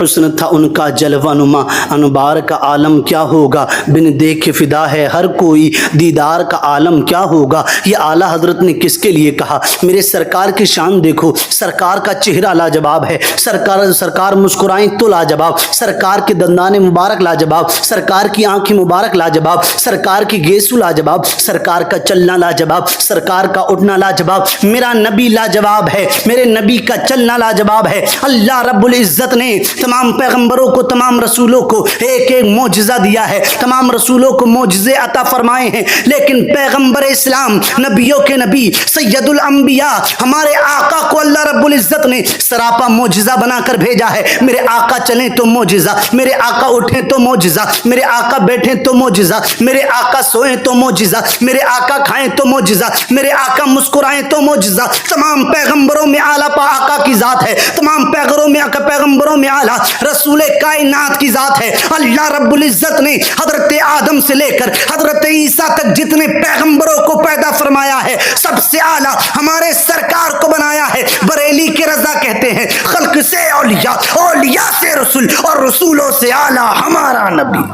حسن تھا ان کا جلوہ نما، انوار کا عالم کیا ہوگا، بن دیکھ فدا ہے ہر کوئی، دیدار کا عالم کیا ہوگا۔ یہ اعلیٰ حضرت نے کس کے لیے کہا؟ میرے سرکار کی شان دیکھو، سرکار کا چہرہ لاجواب ہے، سرکار مسکرائیں تو لاجواب، سرکار کے دندان مبارک لاجواب، سرکار کی آنکھیں مبارک لاجواب، سرکار کی گیسو لاجواب، سرکار کا چلنا لاجواب، سرکار کا اٹھنا لاجواب۔ میرا نبی لاجواب ہے، میرے نبی کا چلنا لاجواب ہے۔ اللہ رب العزت نے تمام پیغمبروں کو، تمام رسولوں کو ایک ایک معجزہ دیا ہے، تمام رسولوں کو معجزے عطا فرمائے ہیں، لیکن پیغمبر اسلام، نبیوں کے نبی، سید الانبیاء، ہمارے آقا کو اللہ رب العزت نے سراپا معجزہ بنا کر بھیجا ہے۔ میرے آقا چلیں تو معجزہ، میرے آقا اٹھیں تو معجزہ، میرے آقا بیٹھیں تو معجزہ، میرے آقا سوئیں تو معجزہ، میرے آقا کھائیں تو معجزہ، میرے آقا مسکرائیں تو معجزہ۔ تمام پیغمبروں میں اعلیٰ آقا کی ذات ہے، تمام پیغمبروں میں اعلیٰ رسول کائنات کی ذات ہے۔ اللہ رب العزت نے حضرت آدم سے لے کر حضرت عیسیٰ تک جتنے پیغمبروں کو پیدا فرمایا ہے، سب سے اعلیٰ ہمارے سرکار کو بنایا ہے۔ بریلی کے رضا کہتے ہیں خلق سے اولیاء، اولیاء سے رسول، اور رسولوں سے اعلیٰ ہمارا نبی،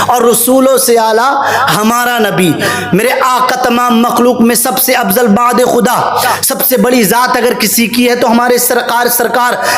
اور رسولوں سے اعلیٰ ہمارا نبی۔ میرے آقا تمام مخلوق میں سب سے افضل بعد خدا، سب سے بڑی ذات اگر کسی کی ہے تو ہمارے سرکار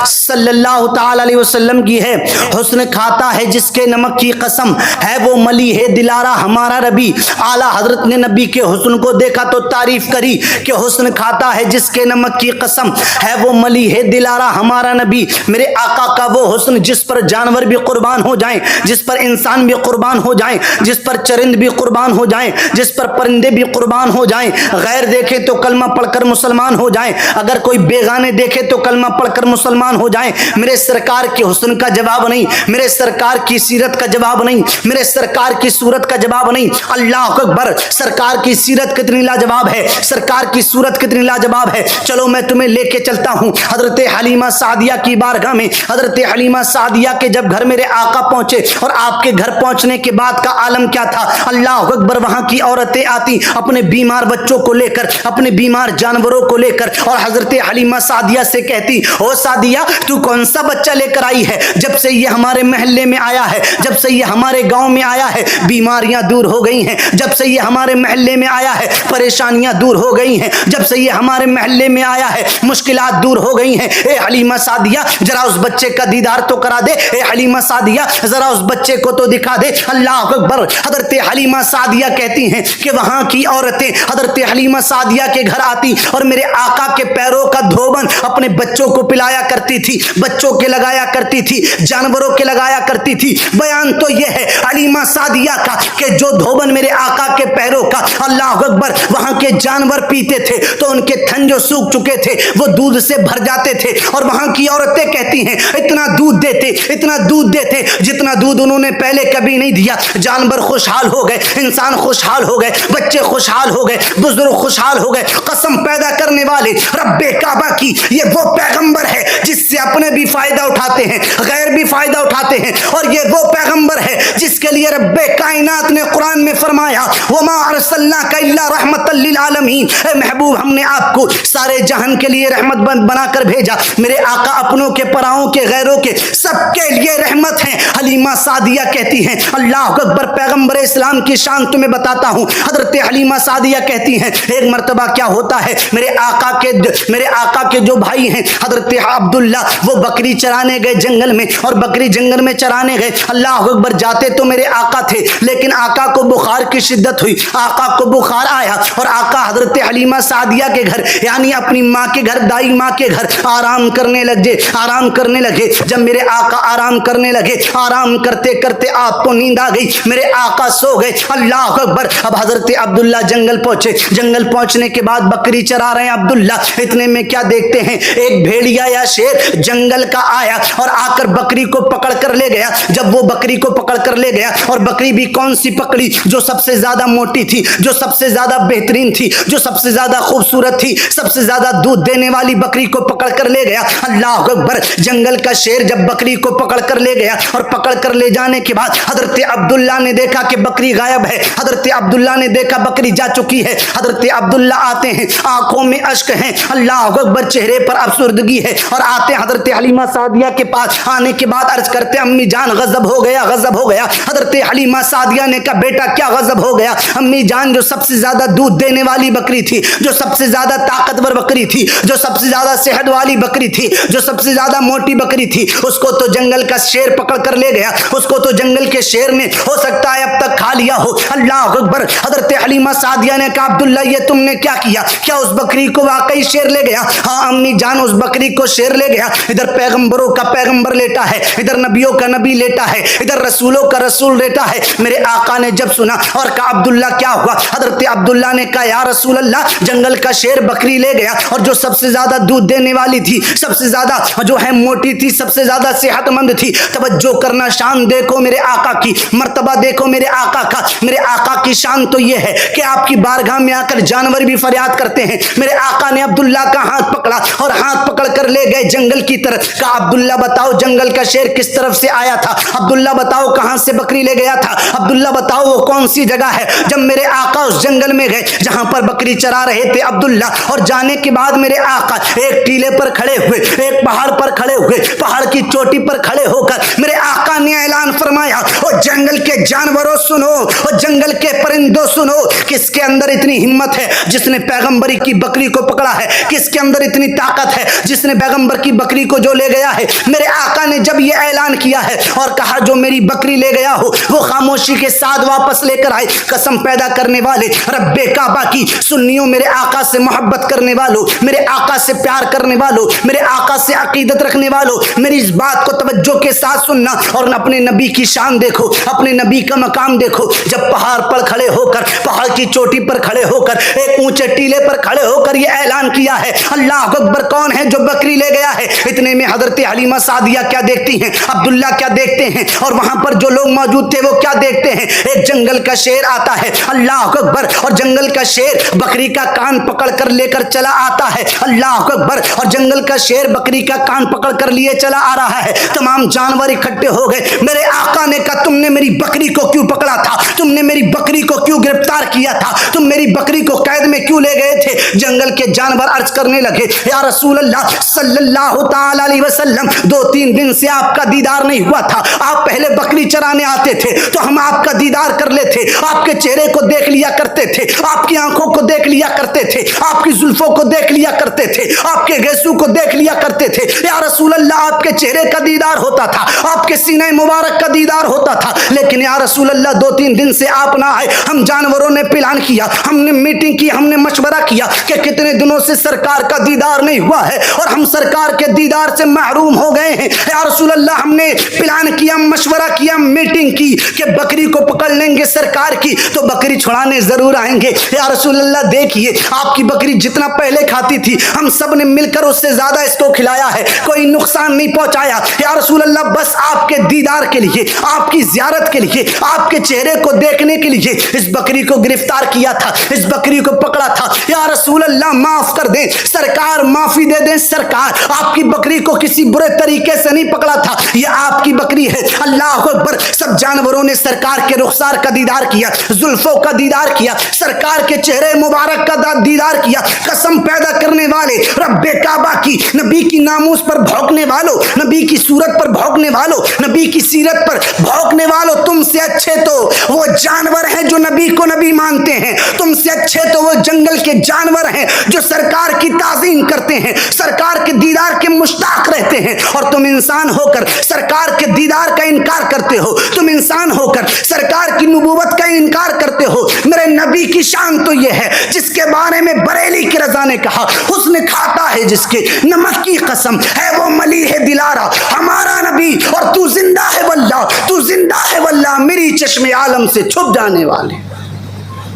صلی اللہ تعالی علیہ وسلم کی ہے۔ حسن کھاتا ہے جس کے نمک کی قسم، ہے وہ ملی ہے دلارا ہمارا نبی۔ اعلیٰ حضرت نے نبی کے حسن کو دیکھا تو تعریف کری کہ حسن کھاتا ہے جس کے نمک کی قسم، ہے وہ ملی ہے دلارا ہمارا نبی۔ میرے آقا کا وہ حسن جس پر جانور بھی قربان ہو جائیں، جس پر انسان بھی قربان ہو جائیں، جس پر چرند بھی قربان ہو جائیں، جس پر پرندے بھی قربان ہو جائیں، غیر دیکھے تو کلمہ پڑھ کر مسلمان ہو جائیں، اگر کوئی بیگانے دیکھے تو کلمہ پڑھ کر مسلمان ہو جائیں۔ میرے سرکار کے حسن کا جواب نہیں، میرے سرکار کی سیرت کا جواب نہیں، میرے سرکار کی صورت کا جواب نہیں۔ اللہ اکبر! سرکار کی سیرت کتنی لاجواب ہے، سرکار کی صورت کتنی لاجواب ہے۔ چلو میں تمہیں لے کے چلتا ہوں حضرت حلیمہ سعدیہ کی بارگاہ میں۔ حضرت حلیمہ سعدیہ کے جب گھر میرے آقا پہنچے، اور آپ کے گھر پہنچنے کے بعد کا عالم کیا تھا، اللہ اکبر! وہاں کی عورتیں آتی اپنے بیمار بچوں کو لے کر، اپنے بیمار جانوروں کو لے کر، اور حضرت حلیمہ سعدیہ سے کہتی، او سعدیہ تو کون سا بچہ لے کر آئی ہے؟ جب سے یہ ہمارے محلے میں آیا ہے، جب سے یہ ہمارے گاؤں میں آیا ہے، بیماریاں دور ہو گئی ہیں۔ جب سے یہ ہمارے محلے میں آیا ہے، پریشانیاں دور ہو گئی ہیں۔ جب سے یہ ہمارے محلے میں آیا ہے، مشکلات دور ہو گئی ہیں۔ اے حلیمہ سعدیہ ذرا اس بچے کا دیدار تو کرا دے، اے حلیمہ سعدیہ ذرا اس بچے کو تو دکھا دے۔ اللہ اکبر! حضرت حلیمہ سعدیہ کہتی ہیں کہ وہاں کی عورتیں حضرت حلیمہ سعدیہ کے گھر آتی اور میرے آقا کے پیروں کا دھوبن اپنے بچوں کو پلایا کرتی تھی، بچوں کے لگایا کرتی تھی، جانوروں کے لگایا کرتی تھی۔ بیان تو یہ ہے حلیمہ سعدیہ کا کہ جو دھوبن میرے آقا کے پیروں کا، اللہ اکبر، وہاں کے جانور پیتے تھے تو ان کے تھن جو سوکھ چکے تھے وہ دودھ سے بھر جاتے تھے، اور وہاں کی عورتیں کہتی ہیں اتنا دودھ دیتے، اتنا دودھ دیتے جتنا دودھ انہوں نے پہلے کبھی نہیں دیا۔ جانور خوشحال ہو گئے، انسان خوشحال ہو گئے، بچے خوشحال ہو گئے، بزرگ خوشحال ہو گئے۔ قسم پیدا کرنے والے رب کعبہ کی، یہ وہ پیغمبر ہے جس سے اپنے بھی فائدہ اٹھاتے ہیں، غیر بھی فائدہ اٹھاتے ہیں، اور یہ وہ پیغمبر ہے جس کے لیے رب کائنات نے قرآن میں فرمایا وما ارسلناک الا رحمۃ للعالمین، اے محبوب ہم نے آپ کو سارے جہان کے لیے رحمت بنا کر بھیجا۔ میرے آقا اپنوں کے، پراؤں کے، غیروں کے، سب کے لیے رحمت ہیں۔ حلیمہ سعدیہ کہتی ہیں اللہ اکبر! پیغمبر اسلام کی شان تمہیں بتاتا ہوں۔ حضرت حلیمہ سعدیہ کہتی ہیں ایک مرتبہ کیا ہوتا ہے، میرے آقا کے جو بھائی ہیں حضرت عبداللہ، وہ بکری چرانے گئے جنگل میں، اور بکری جنگل میں چرانے گئے، اللہ اکبر! جاتے تو میرے آقا تھے، لیکن آقا کو بخار کی شدت ہوئی، آقا کو بخار آیا، اور آقا حضرت حلیمہ سعدیہ کے گھر یعنی اپنی ماں کے گھر، دائی ماں کے گھر آرام کرنے لگے۔ جب میرے آقا آرام کرنے لگے، آرام کرتے کرتے آپ کو نیند آ گئی، میرے آقا سو گئے، اللہ اکبر! اب حضرت عبداللہ جنگل پہنچے، جنگل پہنچنے کے بعد بکری چرا رہے ہیں عبداللہ، اتنے میں کیا دیکھتے ہیں، ایک بھیڑیا یا شیر جنگل کا آیا اور آ کر بکری کو پکڑ کر لے گیا۔ جب وہ بکری کو پکڑ کر لے گیا، اور بکری بھی کون سی پکڑی، جو سب سے زیادہ موٹی تھی، جو سب سے زیادہ بہترین تھی، جو سب سے زیادہ خوبصورت تھی، سب سے زیادہ دودھ دینے والی بکری کو پکڑ کر لے گیا۔ اللہ اکبر! جنگل کا شیر جب بکری کو پکڑ کر لے گیا، اور پکڑ کر لے جانے کے بعد حضرت عبداللہ نے دیکھا کہ بکری غائب ہے. حضرت عبداللہ نے دیکھا بکری جا چکی ہے. حضرت عبداللہ آتے ہیں, آنکھوں میں اشک ہیں, اللہ اکبر, چہرے پر افسردگی ہے, اور آتے حضرت حلیمہ سعدیہ کے پاس. آنے کے بعد عرض کرتے امی جان غضب ہو گیا, غضب ہو گیا. حضرت حلیمہ سعدیہ نے کہا بیٹا کیا غضب ہو گیا؟ امی جان جو سب سے زیادہ دودھ دینے والی بکری تھی, جو سب سے زیادہ طاقتور بکری تھی, جو سب سے زیادہ صحت والی بکری تھی, جو سب سے زیادہ موٹی بکری تھی, اس کو تو جنگل کا شیر پکڑ کر لے گیا, اس کو تو جنگل کے شیر نے ہو سکتا ہے اب تک کھا لیا ہو. اللہ اکبر. حضرت حلیمہ سعدیہ نے کہا عبداللہ یہ تم نے کیا کیا؟ کیا اس بکری کو واقعی شیر لے گیا؟ ہاں امی جان اس بکری کو شیر لے گیا. ادھر پیغمبروں کا پیغمبر لیٹا ہے, ادھر نبیوں کا نبی لیٹا ہے, ادھر رسولوں کا رسول لیٹا ہے. میرے آقا نے جب سنا اور کہا عبداللہ کیا ہوا؟ حضرت عبداللہ نے کہا یا رسول اللہ جنگل کا شیر بکری لے گیا, اور جو سب سے زیادہ دودھ دینے والی تھی, سب سے زیادہ جو ہے موٹی تھی, سب سے زیادہ صحت مند تھی. توجہ کرنا, شان دیکھو میرے آقا کی, مرتبہ دیکھو میرے آقا کا. میرے آقا کی شان تو یہ ہے کہ آپ کی بارگاہ میں آ کر جانور بھی فریاد کرتے ہیں. میرے آقا نے عبداللہ کا ہاتھ پکڑا اور ہاتھ پکڑ کر لے گئے جنگل کی طرف. کہا عبداللہ بتاؤ جنگل کا شیر کس طرف سے آیا تھا؟ عبداللہ بتاؤ کہاں سے بکری لے گیا تھا؟ عبداللہ بتاؤ وہ کون سی جگہ ہے؟ جب میرے آقا اس جنگل میں گئے جہاں پر بکری چرا رہے تھے عبداللہ, اور جانے کے بعد میرے آقا ایک ٹیلے پر کھڑے ہوئے, ایک پہاڑ پر کھڑے ہوئے, پہاڑ کی چوٹی پر کھڑے ہو کر میرے آقا نے اعلان فرمایا او جنگل کے جانوروں سنو, او جنگل کے پرندوں سنو, کس کے اندر اتنی ہمت ہے جس نے پیغمبری کی بکری کو پکڑا ہے؟ کس کے اندر اتنی طاقت ہے جس نے پیغمبر کی بکری کو جو لے گیا ہے؟ میرے آقا نے جب یہ اعلان کیا ہے اور کہا جو میری بکری لے گیا ہو وہ خاموشی کے ساتھ واپس لے کر آئے. قسم پیدا کرنے والے رب کعبہ کی, سنیوں میرے آقا سے محبت کرنے والوں, میرے آقا سے پیار کرنے والوں, میرے آقا سے عقیدت رکھنے والوں, میری اس بات کو توجہ کے ساتھ سننا اور اپنے نبی کی شان دیکھو, اپنے نبی کا مقام دیکھو. جب پہاڑ پر کھڑے ہو کر, پہاڑ کی چوٹی پر کھڑے ہو کر, ایک اونچے ٹیلے پر کھڑے ہو کر یہ اعلان کیا ہے اللہ اکبر کون ہے جو بکری لے گیا ہے؟ اتنے میں حضرت حلیمہ سعدیہ کیا دیکھتی ہیں, عبداللہ کیا دیکھتے ہیں, اور وہاں پر جو لوگ موجود تھے وہ کیا دیکھتے ہیں؟ ایک جنگل کا شیر آتا ہے اللہ اکبر, اور جنگل کا شیر بکری کا کان پکڑ کر لے کر چلا آتا ہے اللہ اکبر, اور جنگل کا شیر بکری کا کان پکڑ کر لیے چلا آ رہا ہے. تمام جانور اکٹھے ہو گئے. میرے آقا نے کہا تم نے میری بکری کو کیوں پکڑا تھا؟ تم نے میری بکری کو کیوں گرفتار کیا تھا؟ تم میری بکری کو قید میں کیوں لے گئے تھے؟ جنگل کے جانور عرض کرنے لگے یا رسول اللہ صلی اللہ تعالی علیہ وسلم 2-3 دن سے آپ کا دیدار نہیں ہوا تھا. آپ پہلے بکری چرانے آتے تھے تو ہم آپ کا دیدار کر لیتے, آپ کے چہرے کو دیکھ لیا کرتے تھے, آپ کی آنکھوں کو دیکھ لیا کرتے تھے, آپ کی زلفوں کو دیکھ لیا کرتے تھے, آپ کے گیسو کو دیکھ لیا کرتے تھے. یا رسول اللہ آپ کے چہرے کا دیدار ہوتا تھا, آپ کے سینہ مبارک کا دیدار ہوتا تھا, لیکن یا رسول اللہ 2-3 دن سے آپ نہ آئے. ہم جانوروں نے پلان کیا, ہم نے میٹنگ کی, ہم نے مشورہ کیا کہ کتنے دنوں سے سرکار کا دیدار نہیں ہوا ہے اور ہم سرکار کے دیدار سے محروم ہو گئے ہیں. یا رسول اللہ ہم نے پلان کیا, مشورہ کیا, میٹنگ کی کہ بکری کو پکڑ لیں گے سرکار کی تو بکری چھڑانے ضرور آئیں گے. یا رسول اللہ دیکھیے آپ کی بکری جتنا پہلے کھاتی تھی ہم سب نے مل کر اس سے زیادہ اس کو کھلایا ہے, کوئی نقصان نہیں پہنچایا. یا رسول اللہ بس آپ کے دیدار کے لیے, آپ کی زیارت کے لیے, آپ کے چہرے کو دیکھنے کے لیے اس بکری کو گرفتار کیا تھا, اس بکری کو پکڑا تھا. یا رسول اللہ معاف کر دیں, سرکار معافی دے دیں, سرکار آپ کی بکری کو کسی برے طریقے سے نہیں پکڑا تھا, یہ آپ کی بکری ہے. اللہ اکبر. سب جانوروں نے سرکار کے رخسار کا دیدار کیا, زلفوں کا دیدار کیا, سرکار کے چہرے مبارک کا دیدار کیا. قسم پیدا کرنے والے رب کعبہ کی, نبی کی ناموس پر بھونکنے والوں, نبی کی صورت پر بھونکنے والوں, نبی کی سیرت پر بھونکنے والوں, تم سے اچھے تو وہ جانور ہیں جو نبی کو نبی مانتے ہیں, تم سے اچھے تو وہ جنگل کے جانور ہیں جو سرکار کی تعظیم کرتے ہیں, سرکار کے دیدار کے مشتاق رہتے ہیں, اور تم انسان ہو کر سرکار کے دیدار کا انکار کرتے ہو, تم انسان ہو کر سرکار کی نبوت کا انکار کرتے ہو. میرے نبی کی شان تو یہ ہے جس کے بارے میں بریلی کی رضا نے کہا حسن کھاتا ہے جس کے نمک کی قسم ہے وہ ملیح دلارا. ہمارا نبی اور تو زندہ ہے واللہ, تو زندہ ہے واللہ, میری چشم عالم سے چھپ جانے والے.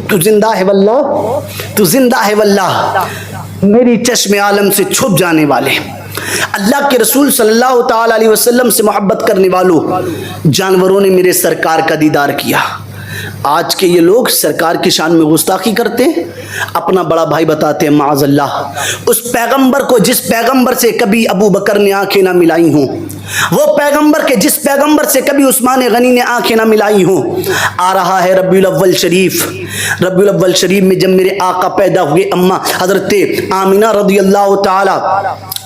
تو زندہ ہے واللہ, تو زندہ ہے واللہ, میری چشم عالم سے چھپ جانے والے. اللہ کے رسول صلی اللہ تعالی علیہ وسلم سے محبت کرنے والوں, جانوروں نے میرے سرکار کا دیدار کیا. آج کے یہ لوگ سرکار کی شان میں گستاخی کرتے ہیں. اپنا بڑا بھائی بتاتے ہیں معاذ اللہ اس پیغمبر کو جس پیغمبر سے کبھی ابو بکر نے آنکھیں نہ ملائی ہوں, وہ پیغمبر کے جس پیغمبر سے کبھی عثمان غنی نے آنکھیں نہ ملائی ہوں. آ رہا ہے ربیع الاول شریف. ربیع الاول شریف میں جب میرے آقا پیدا ہوئے, اماں حضرت آمینہ رضی اللہ تعالی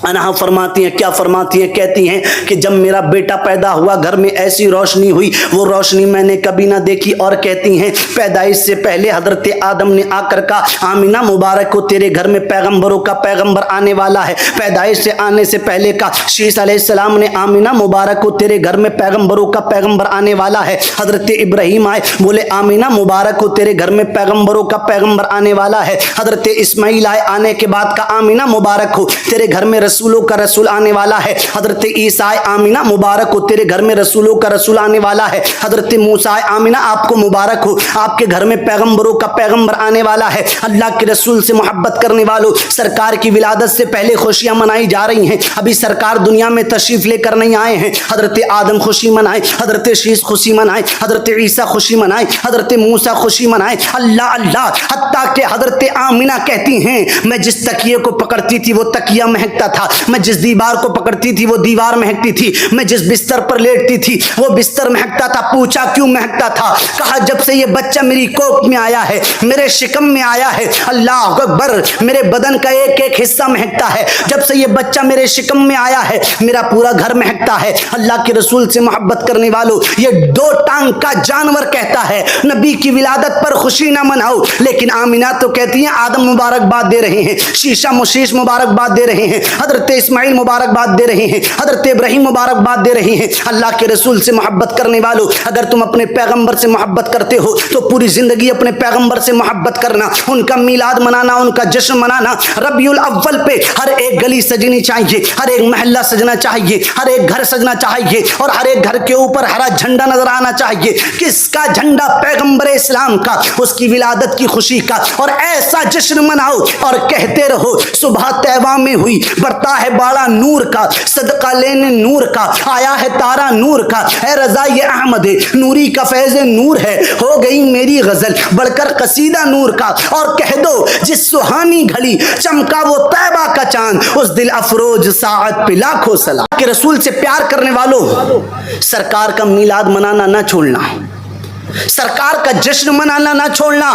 عنہا فرماتی ہیں, کیا فرماتی ہیں, کہتی ہیں کہ جب میرا بیٹا پیدا ہوا گھر میں ایسی روشنی ہوئی, وہ روشنی میں نے کبھی نہ دیکھی. اور کہتی ہیں پیدائش سے پہلے حضرت آدم نے آ کر کہا آمینہ مبارک ہو, تیرے گھر میں پیغمبروں کا پیغمبر آنے والا ہے. پیدائش سے آنے سے پہلے کا شیش علیہ السلام نے آمینہ مبارک ہو, تیرے گھر میں پیغمبروں کا پیغمبر آنے والا ہے. حضرت ابراہیم آئے, بولے آمینہ مبارک ہو, تیرے گھر میں پیغمبروں کا پیغمبر آنے والا ہے. حضرت اسماعیل آئے, آنے کے بعد کا آمینہ مبارک ہو, تیرے گھر میں رسولوں کا رسول آنے والا ہے. حضرت عیسیٰ آئے, آمینہ مبارک ہو, تیرے گھر میں رسولوں کا رسول آنے والا ہے. حضرت موسیٰ آئے, آمینہ آپ کو مبارک ہو, آپ کے گھر میں پیغمبروں کا پیغمبر آنے والا ہے. اللہ کے رسول سے محبت کرنے والوں, سرکار کی ولادت سے پہلے خوشیاں منائی جا رہی ہیں. ابھی سرکار دنیا میں تشریف لے کر نہیں آئے ہیں. حضرت آدم خوشی منائے, حضرت شیش خوشی منائے, حضرت عیسیٰ خوشی منائے, حضرت موسیٰ خوشی منائے. اللہ اللہ, حتیٰ کہ حضرت آمینہ کہتی ہیں میں جس تکیے کو پکڑتی تھی وہ تکیہ مہکتا تھا, میں جس دیوار کو پکڑتی تھی وہ دیوار مہکتی تھی, میں جس بستر پر لیٹتی تھی وہ بستر مہکتا تھا. پوچھا کیوں مہکتا تھا؟ کہا جب سے یہ بچہ میری کوکھ میں آیا ہے, میرے شکم میں آیا ہے, اللہ اکبر, میرے بدن کا ایک ایک حصہ مہکتا ہے. جب سے یہ بچہ میرے شکم میں آیا ہے میرا پورا گھر مہکتا ہے. اللہ کے رسول سے محبت کرنے والوں, یہ دو ٹانگ کا جانور کہتا ہے نبی کی ولادت پر خوشی نہ مناؤ, لیکن آمینہ تو کہتی ہیں آدم مبارکباد دے رہے ہیں, شیشہ مشیش مبارکباد دے رہے ہیں, حضرت اسماعیل مبارکباد دے رہے ہیں, حضرت ابراہیم مبارکباد دے رہے ہیں. اللہ کے رسول سے محبت کرنے والوں, اگر تم اپنے پیغمبر سے محبت کرتے ہو تو پوری زندگی اپنے پیغمبر سے محبت کرنا, ان کا میلاد منانا, ان کا جشن منانا. ربیع الاول پہ ہر ایک گلی سجنی چاہیے, ہر ایک محلہ سجنا چاہیے, ہر ایک گھر سجنا چاہیے, اور ہر ایک گھر کے اوپر ہرا جھنڈا نظر آنا چاہیے. کس کا جھنڈا؟ پیغمبر اسلام کا, اس کی ولادت کی خوشی کا. اور ایسا جشن مناؤ اور کہتے رہو صبح طیبہ میں ہوئی, برتا ہے باڑا نور کا, صدقہ لینے نور کا, آیا ہے تارا نور کا, اے رضا یہ احمد نوری کا فیض نور ہے, ہو گئی میری غزل بڑھ کر قصیدہ نور کا. اور کہہ دو جس سہانی گھڑی چمکا وہ طیبہ کا چاند, اس دل افروز ساعت پہ لاکھوں سلام. کہ رسول سے پیار کرنے والوں, سرکار کا میلاد منانا نہ چھوڑنا, سرکار کا جشن منانا نہ چھوڑنا.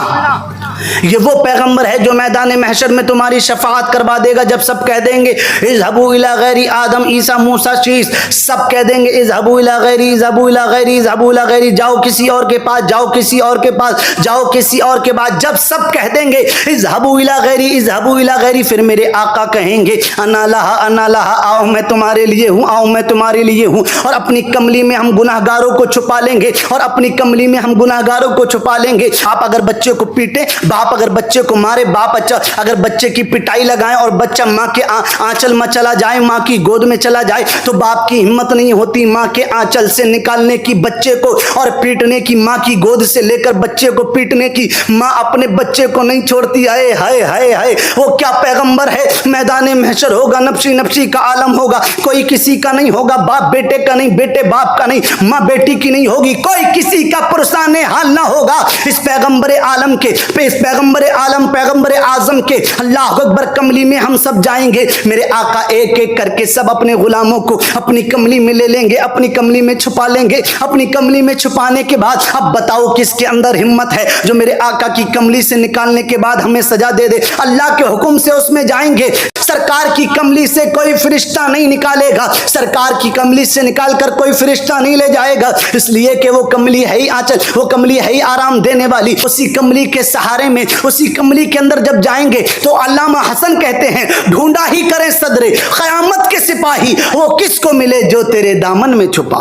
یہ وہ پیغمبر ہے جو میدان محشر میں تمہاری شفاعت کروا دے گا. جب سب کہہ دیں گے اذهبوا الى غیری, آدم عیسیٰ موسیٰ شیس, سب کہہ دیں گے اذهبوا الى غیری, اذهبوا الى غیری, اذهبوا الى غیری, جاؤ کسی اور کے پاس, جاؤ کسی اور کے پاس, جاؤ کسی اور کے پاس. جب سب کہہ دیں گے اذهبوا الى غیری, اذهبوا الى غیری, پھر میرے آقا کہیں گے انا لہا, انا لہا, آؤ میں تمہارے لیے ہوں, آؤ میں تمہارے لیے ہوں. اور اپنی کملی میں ہم گناہگاروں کو چھپا لیں گے, اور اپنی کملی میں ہم گناہگاروں کو چھپا لیں گے. آپ اگر بچے کو پیٹیں, باپ اگر بچے کو مارے, باپ اگر بچے کی پٹائی لگائیں اور بچہ ماں کے آنچل میں چلا جائے, ماں کی گود میں چلا جائے, تو باپ کی ہمت نہیں ہوتی ماں کے آنچل سے نکالنے کی بچے کو, اور پیٹنے کی, ماں کی گود سے لے کر بچے کو پیٹنے کی. ماں اپنے بچے کو نہیں چھوڑتی. ہائے ہائے ہائے ہائے, وہ کیا پیغمبر ہے. میدان محشر ہوگا, نفسی نفسی کا عالم ہوگا, کوئی کسی کا نہیں ہوگا, باپ بیٹے کا نہیں, بیٹے باپ کا نہیں, ماں بیٹی کی نہیں ہوگی, کوئی کسی کا پرسان حال نہ ہوگا. اس پیغمبر عالم کے, اس پیغمبر عالم, پیغمبر اعظم کے اللہ اکبر کملی میں ہم سب جائیں گے. میرے آقا ایک ایک کر کے سب اپنے غلاموں کو اپنی کملی میں لے لیں گے, اپنی کملی میں چھپا لیں گے. اپنی کملی میں چھپانے کے بعد اب بتاؤ کس کے اندر ہمت ہے جو میرے آقا کی کملی سے نکالنے کے بعد ہمیں سزا دے دے. اللہ کے حکم سے اس میں جائیں گے. سرکار کی کملی سے کوئی فرشتہ نہیں نکالے گا, سرکار کی کملی سے نکال کر کوئی فرشتہ نہیں لے جائے گا, اس لیے کہ وہ کملی ہے ہی آنچل, وہ کملی ہے ہی آرام دینے والی. اسی کملی کے سہارے میں, اسی کملی کے اندر جب جائیں گے تو علامہ حسن کہتے ہیں ڈھونڈا ہی کریں صدر قیامت کے سپاہی, وہ کس کو ملے جو تیرے دامن میں چھپا.